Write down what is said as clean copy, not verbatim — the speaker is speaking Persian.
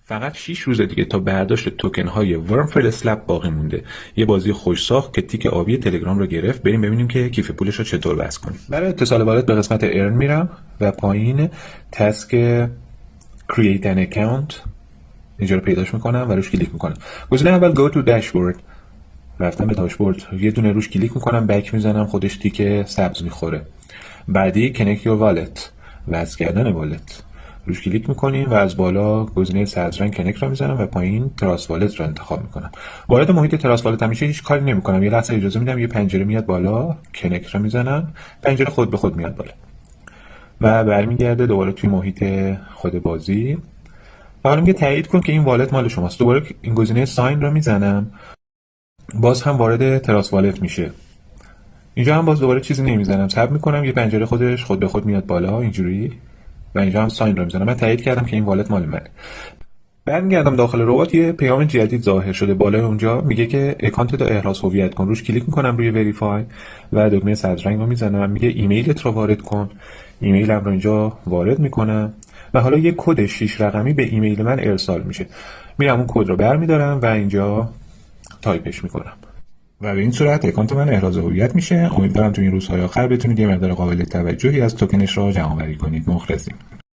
فقط 6 روز دیگه تا برداشت توکن های ورمفل اسلپ باقی مونده. یه بازی خوش ساخت که تیک آبی تلگرام رو گرفت. بریم ببینیم که کیف پولش رو چطور بس کنیم. برای اتصال والت به قسمت ارن میرم و پایین تسک create an account اینجا رو پیداش میکنم و روش کلیک میکنم. گزینه اول go to dashboard، رفتم به داشبورد، یه دونه روش کلیک میکنم، بک میزنم، خودش تیک سبز میخوره. بعدی connect your wallet، وصل کردن والت، روش کلیک میکنیم و از بالا گزینه سبز رنگ کنکت رو میزنم و پایین تراس والت رو انتخاب میکنم. وارد محیط تراس والت همیشه هیچ کاری نمیکنم، یه لحظه اجازه میدم، یه پنجره میاد بالا، کنکت رو میزنم، پنجره خود به خود میاد بالا و برمیگرده دوباره توی محیط خود بازی. و حالا میگه تایید کن که این والت مال شماست. دوباره این گزینه ساین رو میزنم، باز هم وارد تراس والت میشه. اینجا هم باز دوباره چیزی نمیزنم، تب میکنم، یه پنجره خودش خود به خود میاد بالا اینجوری و اینجا هم ساین رو میزنم. من تایید کردم که این والت مال منه. برمیگردم داخل ربات، یه پیام جدید ظاهر شده بالای اونجا، میگه که اکانت رو احراز هویت کن. روش کلیک میکنم روی وریفای و دکمه سبز رنگ رو میزنم، میگه ایمیلت رو وارد کن. ایمیلم رو اینجا وارد میکنم و حالا یه کد 6 رقمی به ایمیل من ارسال میشه. میرم اون کد رو برمیدارم و اینجا تایپش میکنم و به این صورت اکانت من احراز هویت میشه. امیدوارم تو این روزهای آخر بتونید یه مقدار قابل توجهی از توکنش را جمع آوری کنید. مخلصیم.